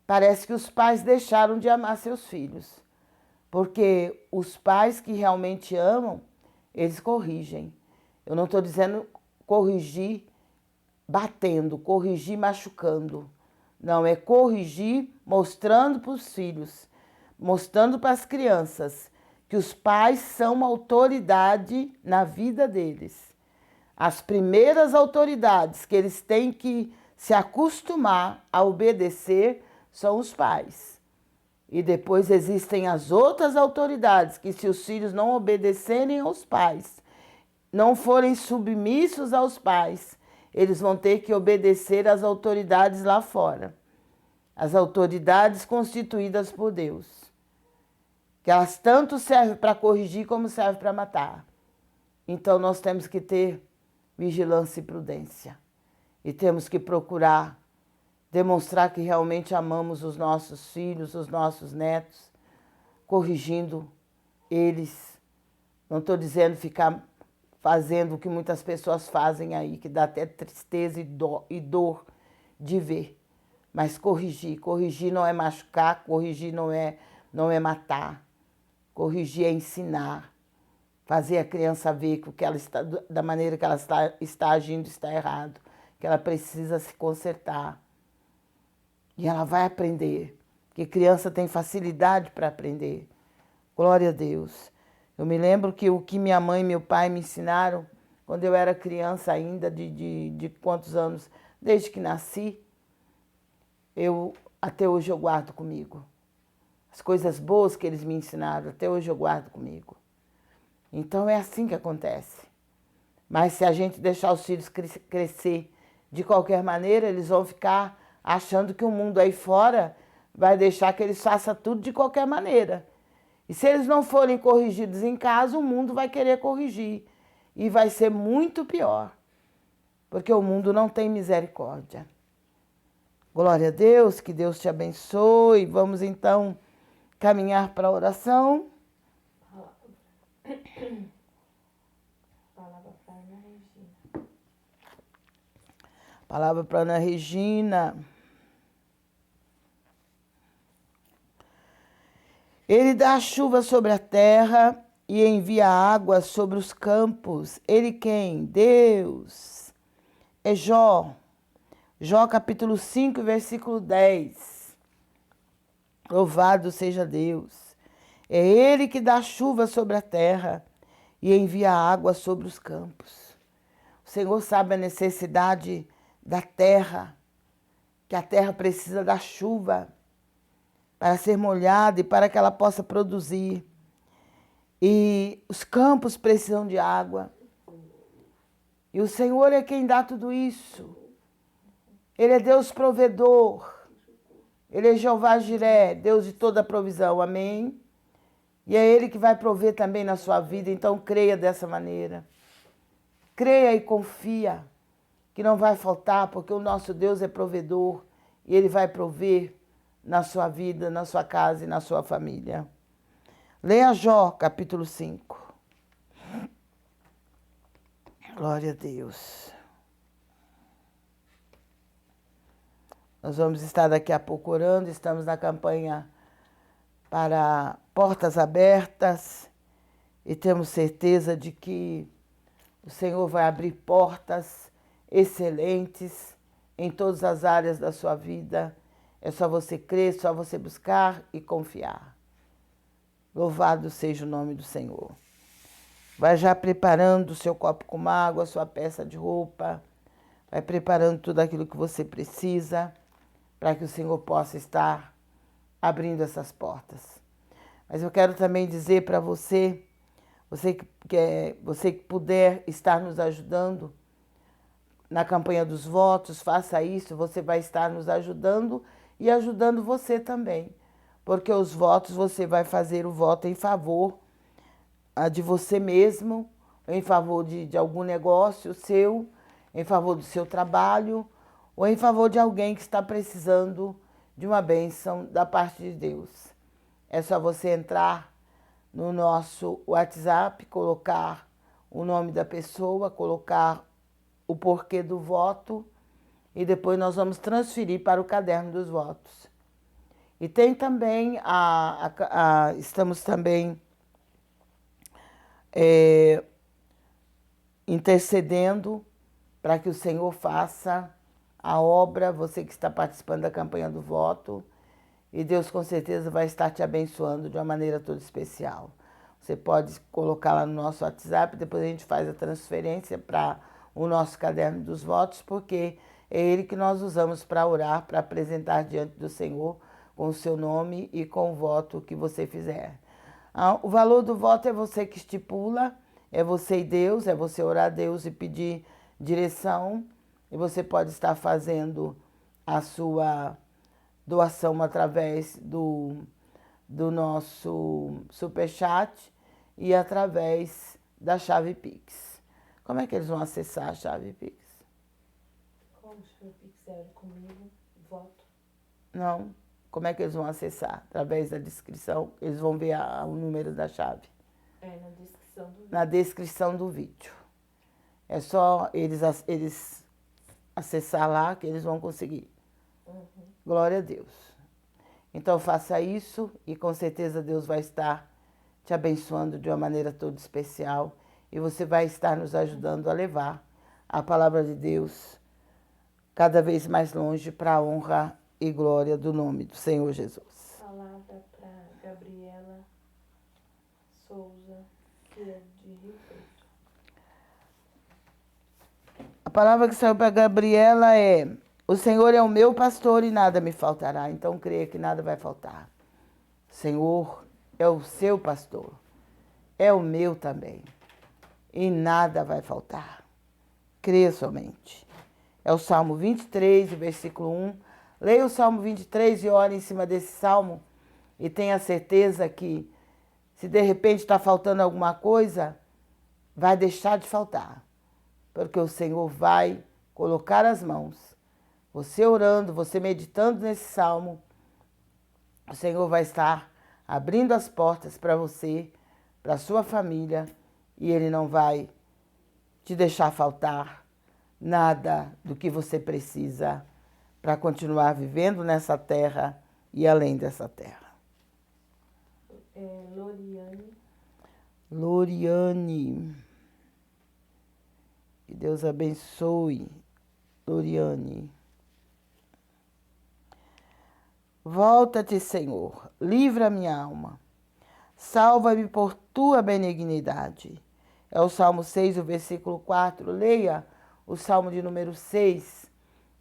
Parece que os pais deixaram de amar seus filhos, porque os pais que realmente amam, eles corrigem. Eu não estou dizendo corrigir batendo, corrigir machucando. Não, é corrigir mostrando para os filhos, mostrando para as crianças que os pais são autoridade na vida deles. As primeiras autoridades que eles têm que se acostumar a obedecer são os pais. E depois existem as outras autoridades que, se os filhos não obedecerem aos pais, não forem submissos aos pais, eles vão ter que obedecer às autoridades lá fora. As autoridades constituídas por Deus. Que elas tanto servem para corrigir como servem para matar. Então nós temos que ter vigilância e prudência. E temos que procurar demonstrar que realmente amamos os nossos filhos, os nossos netos, corrigindo eles. Não estou dizendo ficar fazendo o que muitas pessoas fazem aí, que dá até tristeza e dor de ver. Mas corrigir. Corrigir não é machucar, corrigir não é matar. Corrigir é ensinar. Fazer a criança ver que o que ela está, da maneira que ela está agindo está errado. Que ela precisa se consertar. E ela vai aprender. Porque criança tem facilidade para aprender. Glória a Deus. Eu me lembro que o que minha mãe e meu pai me ensinaram quando eu era criança ainda, de quantos anos, desde que nasci, até hoje eu guardo comigo. As coisas boas que eles me ensinaram, até hoje eu guardo comigo. Então é assim que acontece. Mas se a gente deixar os filhos crescer de qualquer maneira, eles vão ficar achando que o mundo aí fora vai deixar que eles façam tudo de qualquer maneira. E se eles não forem corrigidos em casa, o mundo vai querer corrigir. E vai ser muito pior. Porque o mundo não tem misericórdia. Glória a Deus, que Deus te abençoe. Vamos então caminhar para a oração. Palavra para Ana Regina. Palavra para Ana Regina. Ele dá chuva sobre a terra e envia água sobre os campos. Ele quem? Deus. É Jó. Jó capítulo 5, versículo 10. Louvado seja Deus. É Ele que dá chuva sobre a terra e envia água sobre os campos. O Senhor sabe a necessidade da terra, que a terra precisa da chuva para ser molhada e para que ela possa produzir. E os campos precisam de água. E o Senhor é quem dá tudo isso. Ele é Deus provedor. Ele é Jeová Jiré, Deus de toda provisão. Amém? E é Ele que vai prover também na sua vida. Então creia dessa maneira. Creia e confia que não vai faltar, porque o nosso Deus é provedor. E Ele vai prover na sua vida, na sua casa e na sua família. Leia Jó, capítulo 5. Glória a Deus. Nós vamos estar daqui a pouco orando, estamos na campanha para portas abertas e temos certeza de que o Senhor vai abrir portas excelentes em todas as áreas da sua vida. É só você crer, só você buscar e confiar. Louvado seja o nome do Senhor. Vai já preparando o seu copo com água, a sua peça de roupa. Vai preparando tudo aquilo que você precisa para que o Senhor possa estar abrindo essas portas. Mas eu quero também dizer para você que puder estar nos ajudando na campanha dos votos, faça isso, você vai estar nos ajudando e ajudando você também. Porque os votos, você vai fazer o voto em favor de você mesmo, em favor de algum negócio seu, em favor do seu trabalho, ou em favor de alguém que está precisando de uma bênção da parte de Deus. É só você entrar no nosso WhatsApp, colocar o nome da pessoa, colocar o porquê do voto e depois nós vamos transferir para o caderno dos votos. E tem também, estamos também intercedendo para que o Senhor faça a obra, você que está participando da campanha do voto, e Deus com certeza vai estar te abençoando de uma maneira toda especial. Você pode colocar lá no nosso WhatsApp, depois a gente faz a transferência para o nosso caderno dos votos, porque é ele que nós usamos para orar, para apresentar diante do Senhor com o seu nome e com o voto que você fizer. O valor do voto é você que estipula, é você e Deus, é você orar a Deus e pedir direção, e você pode estar fazendo a sua doação através do nosso superchat e através da chave Pix. Como é que eles vão acessar a chave Pix? Como chave Pix é comigo, voto? Não. Como é que eles vão acessar? Através da descrição, eles vão ver o número da chave. Na descrição do vídeo. Na descrição do vídeo. É só eles acessar lá que eles vão conseguir. Glória a Deus. Então faça isso e com certeza Deus vai estar te abençoando de uma maneira toda especial e você vai estar nos ajudando a levar a palavra de Deus cada vez mais longe para a honra e glória do nome do Senhor Jesus. Palavra para Gabriela Souza, que é de Rio Preto. A palavra que saiu para Gabriela é: o Senhor é o meu pastor e nada me faltará. Então creia que nada vai faltar. O Senhor é o seu pastor, é o meu também, e nada vai faltar. Creia somente. É o Salmo 23, versículo 1. Leia o Salmo 23 e ore em cima desse salmo e tenha certeza que se de repente está faltando alguma coisa, vai deixar de faltar, porque o Senhor vai colocar as mãos. Você orando, você meditando nesse salmo, o Senhor vai estar abrindo as portas para você, para a sua família, e Ele não vai te deixar faltar nada do que você precisa para continuar vivendo nessa terra e além dessa terra. Loriane. Que Deus abençoe, Loriane. Volta-te, Senhor, livra minha alma. Salva-me por tua benignidade. É o Salmo 6, o versículo 4. Leia o Salmo de número 6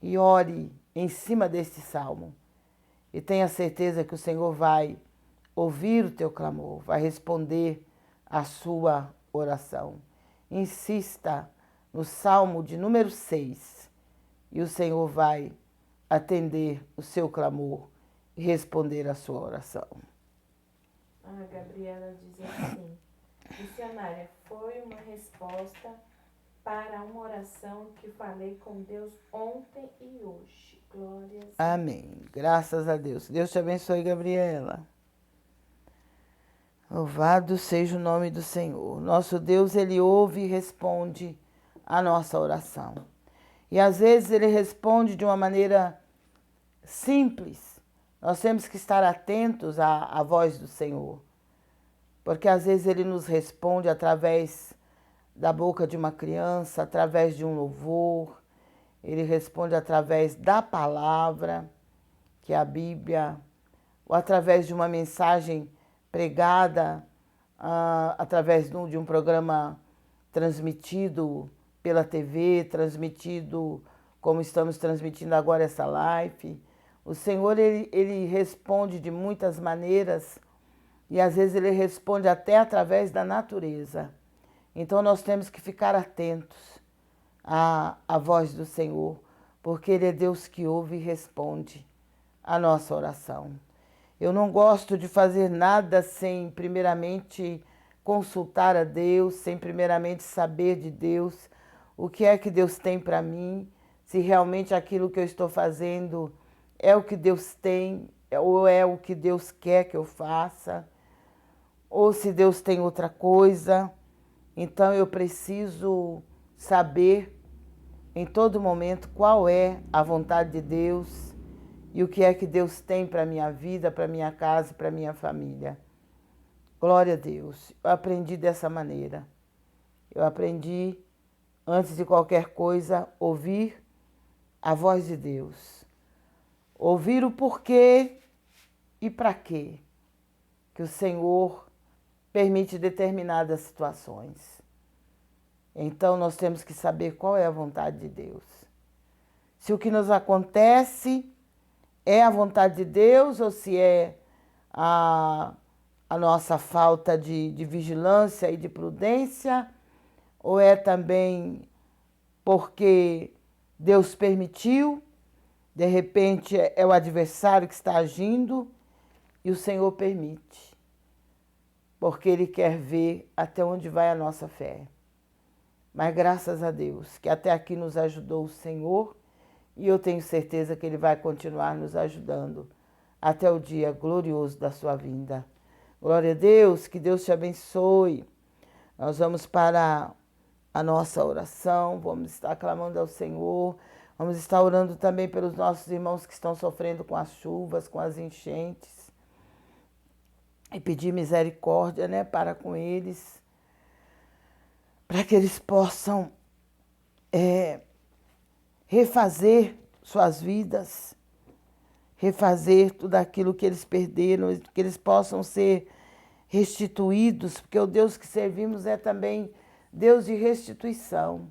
e ore em cima deste salmo. E tenha certeza que o Senhor vai ouvir o teu clamor, vai responder a sua oração. Insista no Salmo de número 6 e o Senhor vai atender o seu clamor e responder a sua oração. A Gabriela diz assim: missionária, foi uma resposta para uma oração que falei com Deus ontem e hoje. Glórias. Amém. Graças a Deus. Deus te abençoe, Gabriela. Louvado seja o nome do Senhor. Nosso Deus, Ele ouve e responde a nossa oração. E às vezes Ele responde de uma maneira simples. Nós temos que estar atentos à voz do Senhor. Porque às vezes Ele nos responde através da boca de uma criança, através de um louvor. Ele responde através da palavra, que é a Bíblia, ou através de uma mensagem pregada, através de um programa transmitido pela TV, transmitido como estamos transmitindo agora essa live. O Senhor, ele responde de muitas maneiras e às vezes Ele responde até através da natureza. Então nós temos que ficar atentos à voz do Senhor, porque Ele é Deus que ouve e responde a nossa oração. Eu não gosto de fazer nada sem primeiramente consultar a Deus, sem primeiramente saber de Deus o que é que Deus tem para mim, se realmente aquilo que eu estou fazendo é o que Deus tem ou é o que Deus quer que eu faça, ou se Deus tem outra coisa. Então eu preciso saber em todo momento qual é a vontade de Deus e o que é que Deus tem para a minha vida, para a minha casa e para a minha família. Glória a Deus. Eu aprendi dessa maneira. Eu aprendi, antes de qualquer coisa, ouvir a voz de Deus. Ouvir o porquê e para quê que o Senhor permite determinadas situações. Então nós temos que saber qual é a vontade de Deus. Se o que nos acontece é a vontade de Deus ou se é a nossa falta de vigilância e de prudência, ou é também porque Deus permitiu, de repente é o adversário que está agindo e o Senhor permite, porque Ele quer ver até onde vai a nossa fé. Mas graças a Deus que até aqui nos ajudou o Senhor e eu tenho certeza que Ele vai continuar nos ajudando até o dia glorioso da sua vinda. Glória a Deus, que Deus te abençoe. Nós vamos para a nossa oração, vamos estar clamando ao Senhor, vamos estar orando também pelos nossos irmãos que estão sofrendo com as chuvas, com as enchentes, e pedir misericórdia, né, para com eles, para que eles possam refazer suas vidas, refazer tudo aquilo que eles perderam, que eles possam ser restituídos, porque o Deus que servimos é também Deus de restituição.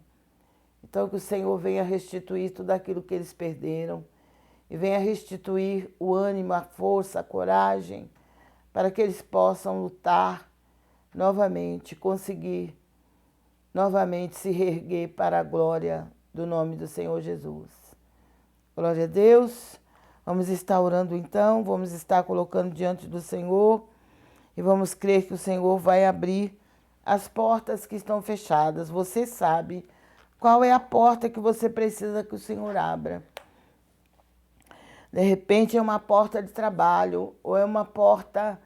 Então que o Senhor venha restituir tudo aquilo que eles perderam e venha restituir o ânimo, a força, a coragem, para que eles possam lutar novamente, conseguir novamente se reerguer para a glória do nome do Senhor Jesus. Glória a Deus. Vamos estar orando então, vamos estar colocando diante do Senhor e vamos crer que o Senhor vai abrir as portas que estão fechadas. Você sabe qual é a porta que você precisa que o Senhor abra. De repente é uma porta de trabalho ou é uma porta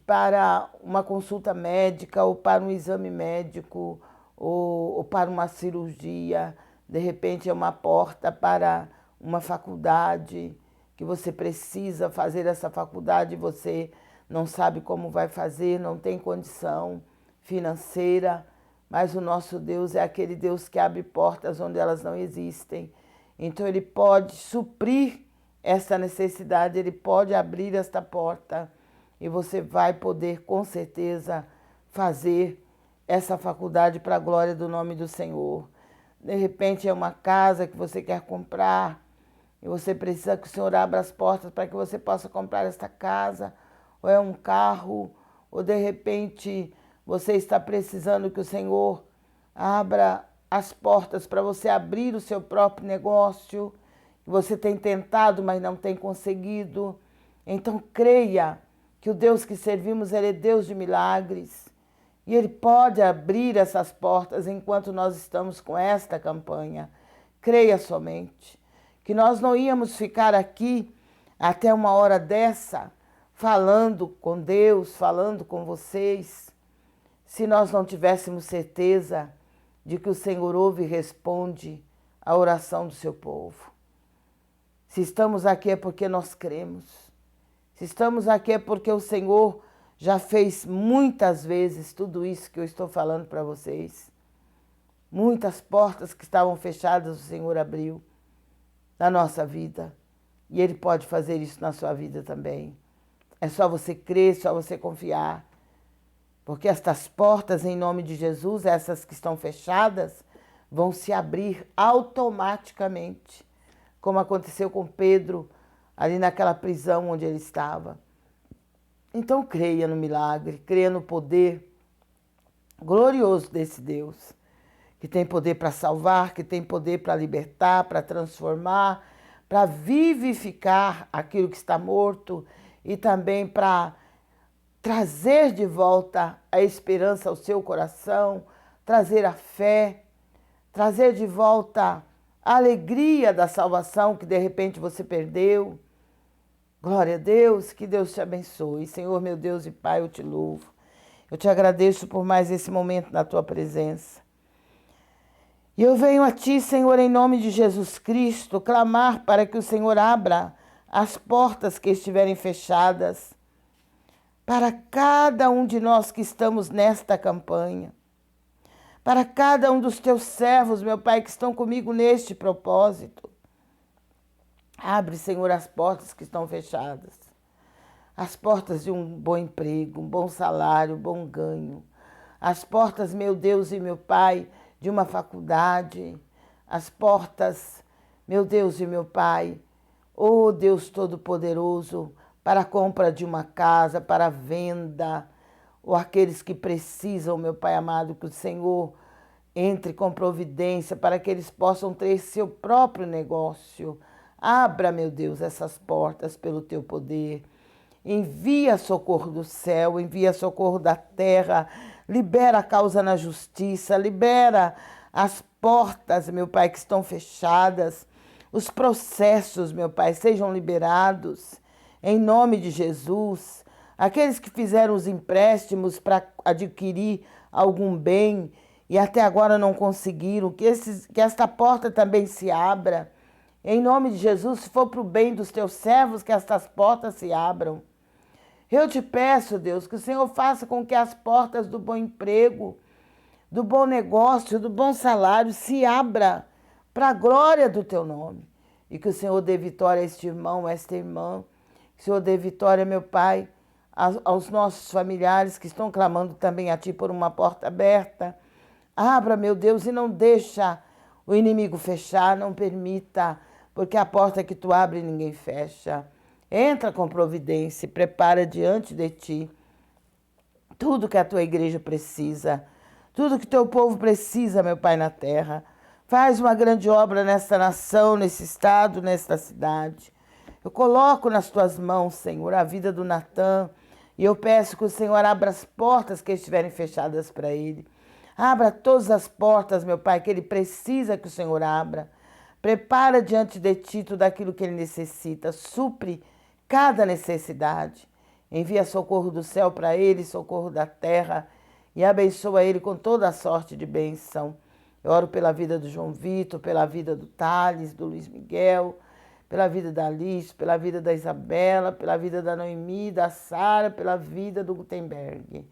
para uma consulta médica ou para um exame médico ou para uma cirurgia. De repente é uma porta para uma faculdade, que você precisa fazer essa faculdade e você não sabe como vai fazer, não tem condição financeira, mas o nosso Deus é aquele Deus que abre portas onde elas não existem. Então Ele pode suprir esta necessidade, Ele pode abrir esta porta e você vai poder com certeza fazer essa faculdade para a glória do nome do Senhor. De repente é uma casa que você quer comprar e você precisa que o Senhor abra as portas para que você possa comprar esta casa, ou é um carro, ou de repente você está precisando que o Senhor abra as portas para você abrir o seu próprio negócio, que você tem tentado, mas não tem conseguido. Então creia que o Deus que servimos, Ele é Deus de milagres, e Ele pode abrir essas portas enquanto nós estamos com esta campanha. Creia somente que nós não íamos ficar aqui até uma hora dessa, falando com Deus, falando com vocês, se nós não tivéssemos certeza de que o Senhor ouve e responde a oração do seu povo. Se estamos aqui é porque nós cremos. Se estamos aqui é porque o Senhor já fez muitas vezes tudo isso que eu estou falando para vocês. Muitas portas que estavam fechadas o Senhor abriu na nossa vida. E Ele pode fazer isso na sua vida também. É só você crer, só você confiar. Porque estas portas, em nome de Jesus, essas que estão fechadas, vão se abrir automaticamente. Como aconteceu com Pedro, ali naquela prisão onde ele estava. Então creia no milagre, creia no poder glorioso desse Deus, que tem poder para salvar, que tem poder para libertar, para transformar, para vivificar aquilo que está morto e também para trazer de volta a esperança ao seu coração, trazer a fé, trazer de volta a alegria da salvação que de repente você perdeu. Glória a Deus, que Deus te abençoe. Senhor, meu Deus e Pai, eu te louvo. Eu te agradeço por mais esse momento na tua presença. E eu venho a ti, Senhor, em nome de Jesus Cristo, clamar para que o Senhor abra as portas que estiverem fechadas para cada um de nós que estamos nesta campanha, para cada um dos teus servos, meu Pai, que estão comigo neste propósito. Abre, Senhor, as portas que estão fechadas, as portas de um bom emprego, um bom salário, um bom ganho, as portas, meu Deus e meu Pai, de uma faculdade, as portas, meu Deus e meu Pai, oh Deus Todo-Poderoso, para a compra de uma casa, para a venda, ou aqueles que precisam, meu Pai amado, que o Senhor entre com providência para que eles possam ter seu próprio negócio. Abra, meu Deus, essas portas pelo teu poder. Envia socorro do céu, envia socorro da terra, libera a causa na justiça, libera as portas, meu Pai, que estão fechadas. Os processos, meu Pai, sejam liberados. Em nome de Jesus, aqueles que fizeram os empréstimos para adquirir algum bem e até agora não conseguiram, que esta porta também se abra. Em nome de Jesus, se for para o bem dos teus servos, que estas portas se abram. Eu te peço, Deus, que o Senhor faça com que as portas do bom emprego, do bom negócio, do bom salário se abra para a glória do teu nome. E que o Senhor dê vitória a este irmão, a esta irmã. Que o Senhor dê vitória, meu Pai, aos nossos familiares que estão clamando também a Ti por uma porta aberta. Abra, meu Deus, e não deixa o inimigo fechar, não permita, porque a porta que Tu abre ninguém fecha. Entra com providência e prepara diante de Ti tudo que a Tua igreja precisa, tudo que Teu povo precisa, meu Pai, na terra. Faz uma grande obra nesta nação, nesse estado, nesta cidade. Eu coloco nas Tuas mãos, Senhor, a vida do Natan, e eu peço que o Senhor abra as portas que estiverem fechadas para ele. Abra todas as portas, meu Pai, que ele precisa que o Senhor abra. Prepara diante de Ti tudo aquilo que ele necessita. Supre cada necessidade. Envia socorro do céu para ele, socorro da terra, e abençoa ele com toda a sorte de bênção. Eu oro pela vida do João Vitor, pela vida do Thales, do Luiz Miguel, pela vida da Alice, pela vida da Isabela, pela vida da Noemi, da Sara, pela vida do Gutenberg.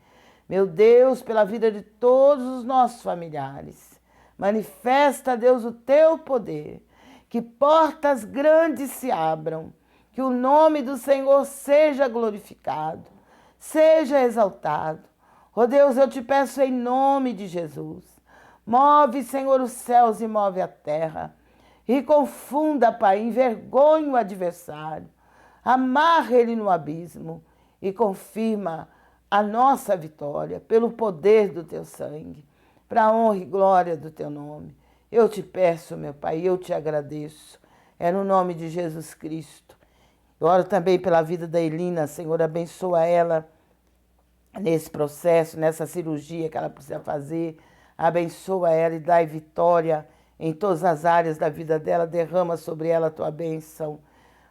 Meu Deus, pela vida de todos os nossos familiares. Manifesta, Deus, o Teu poder. Que portas grandes se abram. Que o nome do Senhor seja glorificado, seja exaltado. Oh Deus, eu te peço em nome de Jesus. Move, Senhor, os céus e move a terra. E confunda, Pai, envergonhe o adversário. Amarra ele no abismo e confirma a nossa vitória pelo poder do Teu sangue, para a honra e glória do Teu nome. Eu te peço, meu Pai, eu te agradeço. É no nome de Jesus Cristo. Eu oro também pela vida da Elina, Senhor, abençoa ela nesse processo, nessa cirurgia que ela precisa fazer. Abençoa ela e dai vitória em todas as áreas da vida dela. Derrama sobre ela a Tua bênção.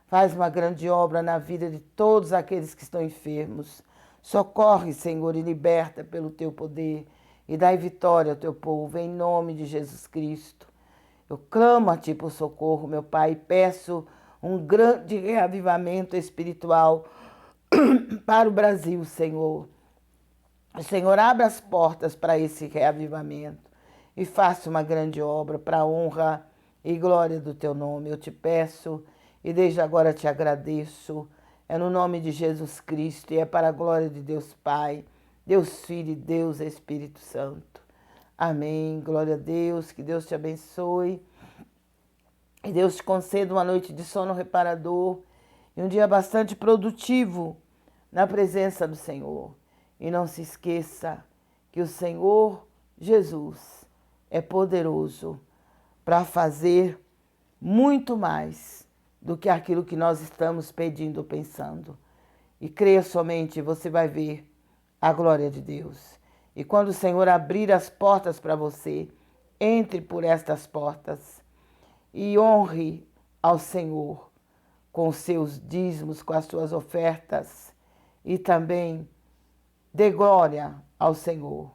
Faz uma grande obra na vida de todos aqueles que estão enfermos. Socorre, Senhor, e liberta pelo Teu poder. E dai vitória ao Teu povo, em nome de Jesus Cristo. Eu clamo a Ti por socorro, meu Pai, e peço um grande reavivamento espiritual para o Brasil, Senhor. O Senhor, abra as portas para esse reavivamento e faça uma grande obra para a honra e glória do Teu nome. Eu te peço e desde agora te agradeço. É no nome de Jesus Cristo e é para a glória de Deus Pai, Deus Filho e Deus Espírito Santo. Amém. Glória a Deus. Que Deus te abençoe. E Deus te conceda uma noite de sono reparador e um dia bastante produtivo na presença do Senhor. E não se esqueça que o Senhor Jesus é poderoso para fazer muito mais do que aquilo que nós estamos pedindo ou pensando. E creia somente, você vai ver a glória de Deus. E quando o Senhor abrir as portas para você, entre por estas portas e honre ao Senhor com os seus dízimos, com as suas ofertas, e também dê glória ao Senhor,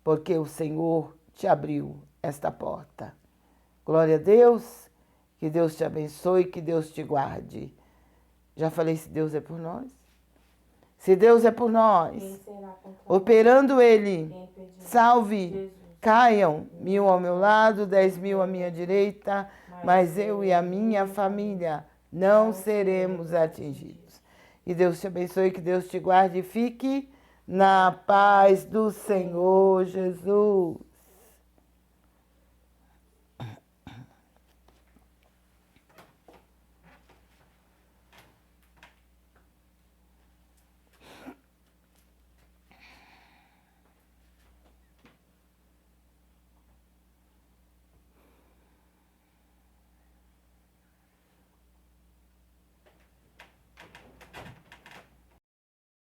porque o Senhor te abriu esta porta. Glória a Deus, que Deus te abençoe, que Deus te guarde. Já falei se Deus é por nós? Se Deus é por nós, Quem será contra operando Ele, quem impedirá? salve, Jesus, caiam 1000 ao meu lado, 10.000 à minha direita, mas eu e a minha família não seremos atingidos. Que Deus te abençoe, que Deus te guarde e fique na paz do Senhor Jesus.